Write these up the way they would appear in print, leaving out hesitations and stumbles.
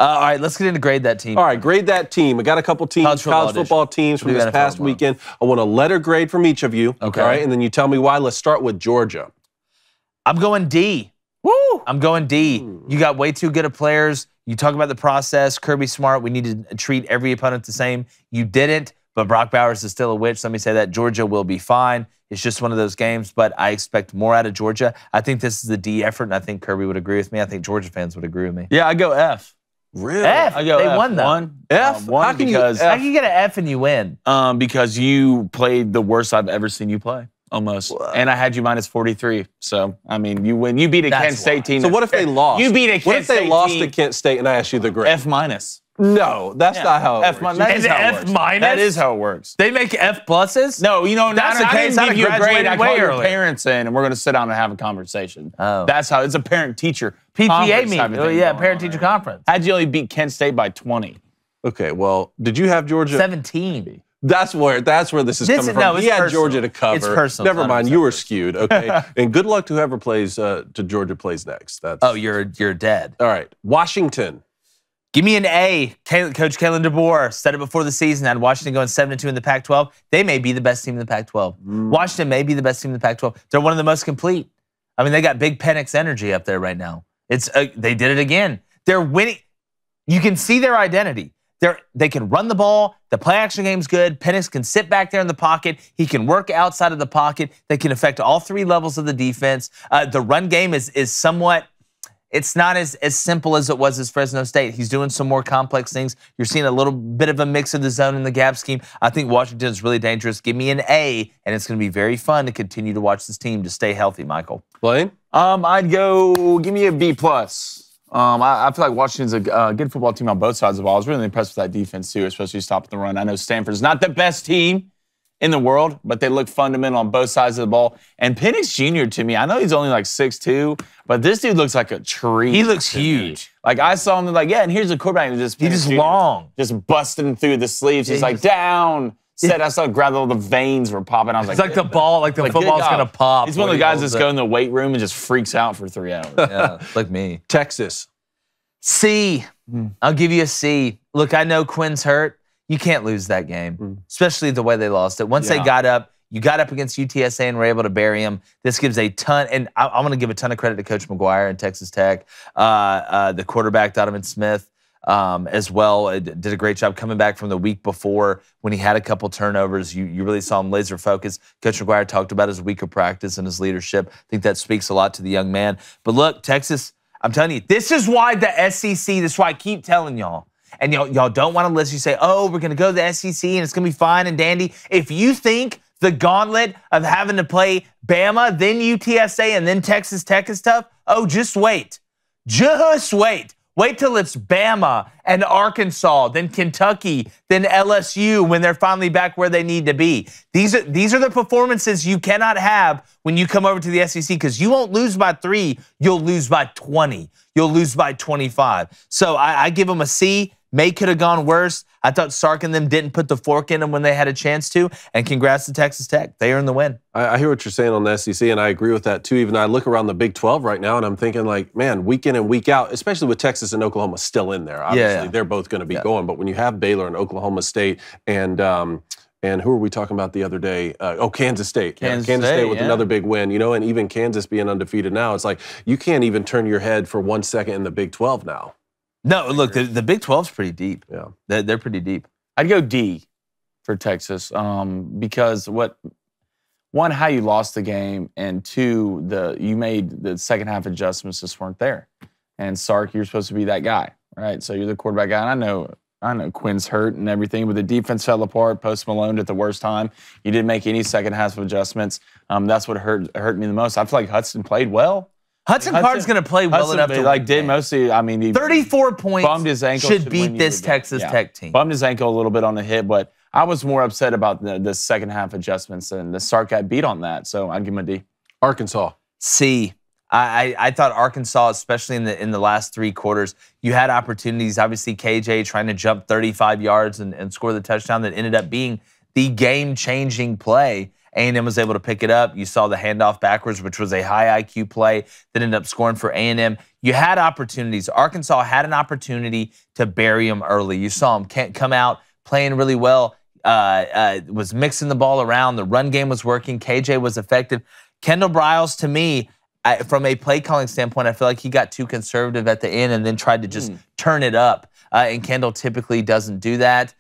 All right, let's get into grade that team. All right, grade that team. I got a couple teams, college football teams from this past weekend. I want a letter grade from each of you. Okay. All right, and then you tell me why. Let's start with Georgia. I'm going D. Woo! I'm going D. You got way too good of players. You talk about the process. Kirby Smart, we need to treat every opponent the same. You didn't, but Brock Bowers is still a witch. Let me say that. Georgia will be fine. It's just one of those games, but I expect more out of Georgia. I think this is a D effort, and I think Kirby would agree with me. I think Georgia fans would agree with me. Yeah, I go F. Really? F. I go They F. won, though. One. F? One How can because How can you get an F and you win? because you played the worst I've ever seen you play, almost. What? And I had you minus 43. So, I mean, you win. You beat a That's Kent State why. team. So what if they lost? You beat a Kent State What if they lost team? to Kent State and I asked you the grade? F minus. No, that's Yeah. not how it F works. minus. That And is how it F works. minus? That is how it works. They make F pluses? No, you know, That's the I case. didn't I'd give you a have grade. I graduated called way your earlier. parents in, and we're going to sit down and have a conversation. Oh. That's how it's a parent-teacher PTA conference meeting. type of Oh, thing yeah, going on parent-teacher there. conference. How'd you only beat Kent State by 20? Okay, well, did you have Georgia? 17. That's where this is coming from. No, He it's had personal. Georgia to cover. It's personal. Never It's mind, 100% you were skewed. Okay, and good luck to whoever plays to Georgia plays next. That's Oh, you're dead. all right. Washington. Give me an A. Coach Kalen DeBoer said it before the season. Had Washington going 7-2 in the Pac-12. They may be the best team in the Pac-12. Washington may be the best team in the Pac-12. They're one of the most complete. I mean, they got big Penix energy up there right now. They did it again. They're winning. You can see their identity. They can run the ball. The play-action game's good. Penix can sit back there in the pocket. He can work outside of the pocket. They can affect all three levels of the defense. The run game is somewhat. It's not as simple as it was as Fresno State. He's doing some more complex things. You're seeing a little bit of a mix of the zone and the gap scheme. I think Washington is really dangerous. Give me an A, and it's going to be very fun to continue to watch this team to stay healthy, Michael. Blaine? I'd go, give me a B+. I feel like Washington's a good football team on both sides of the ball. I was really impressed with that defense, too, especially stopping the run. I know Stanford's not the best team in the world, but they look fundamental on both sides of the ball. And Penix Jr., to me, I know he's only like 6'2", but this dude looks like a tree. He looks to me. huge. Like, I saw him, like, yeah, and here's a quarterback. He's just long. Just busting through the sleeves. He's like, down. I saw grabbed all the veins were popping. I was like, It's like the ball, like the good football's job. going to pop. He's one of when the he guys holds that's it. go in the weight room and just freaks out for 3 hours. Yeah, like me. Texas. C. I'll give you a C. Look, I know Quinn's hurt. You can't lose that game, especially the way they lost it. Once they got up, you got up against UTSA and were able to bury them. This gives a ton, and I'm going to give a ton of credit to Coach McGuire and Texas Tech, the quarterback, Donovan Smith, as well. Did a great job coming back from the week before when he had a couple turnovers. You really saw him laser focused. Coach McGuire talked about his week of practice and his leadership. I think that speaks a lot to the young man. But look, Texas, I'm telling you, this is why the SEC, this is why I keep telling y'all, and y'all don't want to listen. You say, oh, we're going to go to the SEC and it's going to be fine and dandy. If you think the gauntlet of having to play Bama, then UTSA, and then Texas Tech is tough, oh, just wait. Just wait. Wait till it's Bama and Arkansas, then Kentucky, then LSU when they're finally back where they need to be. These are the performances you cannot have when you come over to the SEC because you won't lose by 3, you'll lose by 20. You'll lose by 25. So I give them a C. May could have gone worse. I thought Sark and them didn't put the fork in them when they had a chance to. And congrats to Texas Tech. They earned the win. I hear what you're saying on the SEC, and I agree with that too. Even I look around the Big 12 right now, and I'm thinking like, man, week in and week out, especially with Texas and Oklahoma still in there. Obviously, they're both going to be going. But when you have Baylor and Oklahoma State and who are we talking about the other day? Kansas State. Kansas State with another big win, and even Kansas being undefeated now. It's like you can't even turn your head for 1 second in the Big 12 now. No, look, the Big 12's pretty deep. Yeah. They're pretty deep. I'd go D for Texas because one, how you lost the game, and 2, you made the second half adjustments just weren't there. And Sark, you're supposed to be that guy, right? So you're the quarterback guy. And I know Quinn's hurt and everything, but the defense fell apart. Post Malone at the worst time. You didn't make any second half adjustments. That's what hurt me the most. I feel like Hudson played well. Hudson Card's going to play well enough to like did mostly. I mean, he 34 points bumped his ankle. should beat this Texas Tech team. Bumped his ankle a little bit on the hit, but I was more upset about the second half adjustments, and the Sark got beat on that. So I'd give him a D. Arkansas. C. I thought Arkansas, especially in the last 3 quarters, you had opportunities. Obviously, KJ trying to jump 35 yards and score the touchdown that ended up being the game-changing play. A&M was able to pick it up. You saw the handoff backwards, which was a high IQ play that ended up scoring for A&M. You had opportunities. Arkansas had an opportunity to bury them early. You saw them come out playing really well, was mixing the ball around. The run game was working. KJ was effective. Kendall Briles, to me, from a play calling standpoint, I feel like he got too conservative at the end and then tried to just turn it up. And Kendall typically doesn't do that.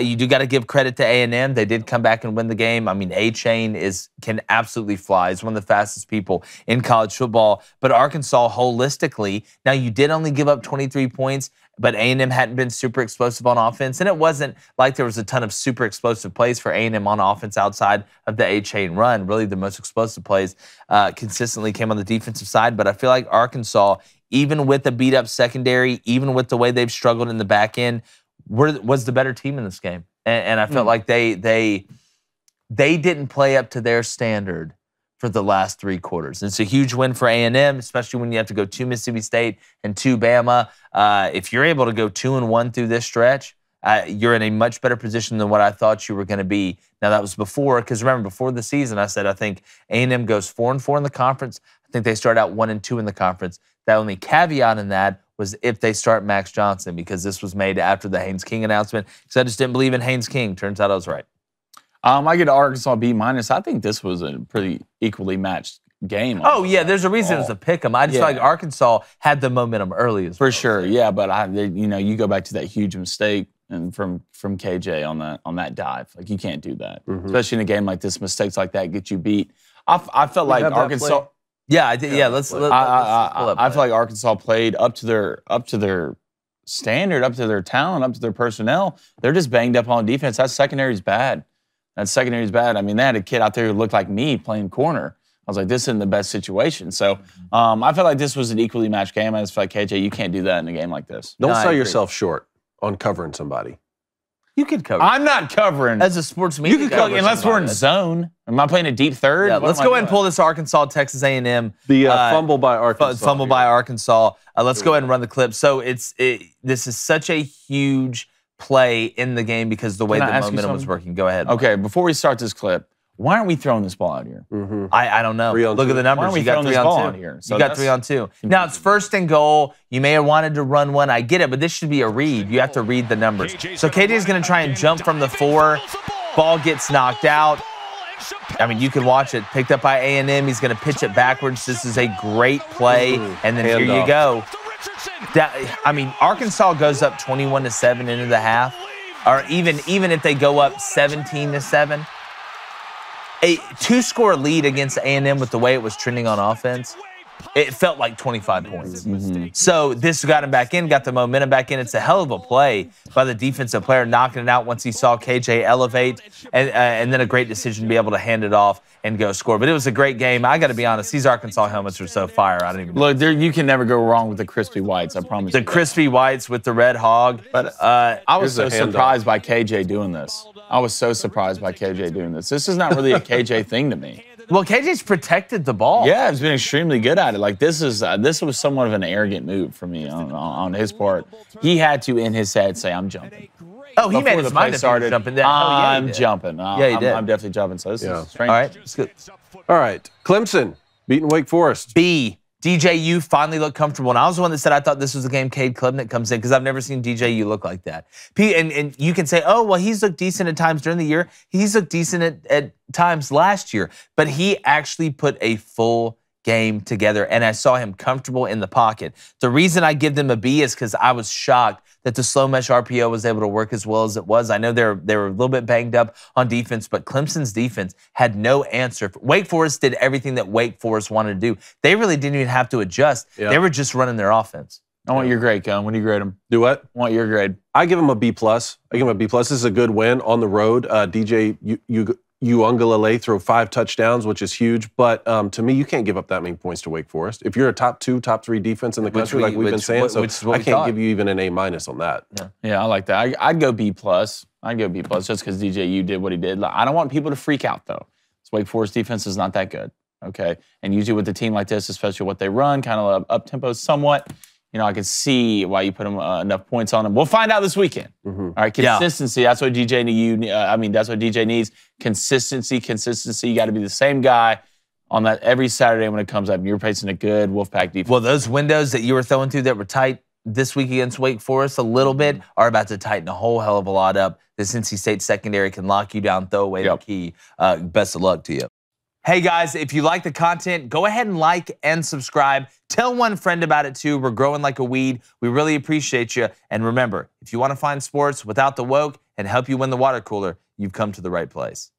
You do got to give credit to A&M. They did come back and win the game. I mean, A-Chain can absolutely fly. He's one of the fastest people in college football. But Arkansas, holistically, now you did only give up 23 points, but A&M hadn't been super explosive on offense. And it wasn't like there was a ton of super explosive plays for A&M on offense outside of the A-Chain run. Really, the most explosive plays consistently came on the defensive side. But I feel like Arkansas, even with a beat-up secondary, even with the way they've struggled in the back end, was the better team in this game. And I felt like they didn't play up to their standard for the last 3 quarters. And it's a huge win for A&M, especially when you have to go to Mississippi State and to Bama. If you're able to go 2-1 through this stretch, you're in a much better position than what I thought you were going to be. Now, that was before, because remember, before the season, I said I think A&M goes 4-4 in the conference. I think they start out 1-2 in the conference. The only caveat in that was if they start Max Johnson, because this was made after the Haynes King announcement. Because I just didn't believe in Haynes King. Turns out I was right. I get Arkansas B-. I think this was a pretty equally matched game. Oh, yeah, there's a reason it was a pick 'em. I just feel like Arkansas had the momentum early as well. For sure, yeah, but you go back to that huge mistake and from KJ on that dive. Like, you can't do that. Especially in a game like this, mistakes like that get you beat. I felt like Arkansas. Yeah, I did. Yeah, let's pull up. I feel like Arkansas played up to their standard, up to their talent, up to their personnel. They're just banged up on defense. That secondary's bad. I mean, they had a kid out there who looked like me playing corner. I was like, this isn't the best situation. So I feel like this was an equally matched game. I just feel like, KJ, you can't do that in a game like this. Don't sell yourself short on covering somebody. You could cover. I'm not covering. As a sports media, you could cover unless we're in zone. Am I playing a deep third? Yeah, let's go ahead and pull this Arkansas, Texas A&M. The fumble by Arkansas. Fumble by Arkansas. Let's go ahead and run the clip. So this is such a huge play in the game because the way the momentum was working. Go ahead. Okay, before we start this clip, why aren't we throwing this ball out here? I don't know. Look at the numbers. You got 3 on 2 here. So you got 3 on 2. Now it's 1st and goal. You may have wanted to run one. I get it, but this should be a read. You have to read the numbers. So KJ is going to try and jump from the 4. Ball gets knocked out. I mean, you can watch it. Picked up by A&M. He's going to pitch it backwards. This is a great play. And then here you go. I mean, Arkansas goes up 21-7 into the half, or even if they go up 17-7. A 2-score lead against A&M with the way it was trending on offense, it felt like 25 points. So this got him back in, got the momentum back in. It's a hell of a play by the defensive player, knocking it out once he saw KJ elevate, and then a great decision to be able to hand it off and go score. But it was a great game. I got to be honest, these Arkansas helmets are so fire. I don't even look. You can never go wrong with the crispy whites. I promise. The crispy whites with the red hog. But I was so surprised by KJ doing this. This is not really a KJ thing to me. Well, KJ's protected the ball. Yeah, he's been extremely good at it. Like, this was somewhat of an arrogant move for me on his part. He had to, in his head, say, I'm jumping. Oh, he made his mind started jumping. I'm jumping. Yeah, he did. I'm definitely jumping. So this is strange. All right, that's good. All right, Clemson beating Wake Forest. B. DJU finally looked comfortable. And I was the one that said I thought this was the game Cade Klubnik comes in because I've never seen DJU look like that. And you can say, oh, well, he's looked decent at times during the year. He's looked decent at times last year. But he actually put a full game together, and I saw him comfortable in the pocket. The reason I give them a B is because I was shocked that the slow mesh RPO was able to work as well as it was. I know they were a little bit banged up on defense, but Clemson's defense had no answer. Wake Forest did everything that Wake Forest wanted to do. They really didn't even have to adjust. Yep. They were just running their offense. I want your grade, Cone. When do you grade them? Do what? I want your grade. I give them a B+. This is a good win on the road. DJ Uiagalelei throw 5 touchdowns, which is huge. But to me, you can't give up that many points to Wake Forest. If you're a top 2, top 3 defense in the country, like we've been saying, I can't give you even an A- on that. Yeah, I like that. I'd go B+. I'd go B+ just because DJU did what he did. I don't want people to freak out, though. This Wake Forest defense is not that good, okay? And usually with a team like this, especially what they run, kind of up-tempo somewhat, I can see why you put them enough points on them. We'll find out this weekend. All right, consistency. That's what DJ needs. Consistency. You got to be the same guy on that every Saturday when it comes up. You're facing a good Wolfpack defense. Well, those windows that you were throwing through that were tight this week against Wake Forest a little bit are about to tighten a whole hell of a lot up. The NC State secondary can lock you down, throw away the key. Best of luck to you. Hey guys, if you like the content, go ahead and like and subscribe. Tell one friend about it too. We're growing like a weed. We really appreciate you. And remember, if you want to find sports without the woke and help you win the water cooler, you've come to the right place.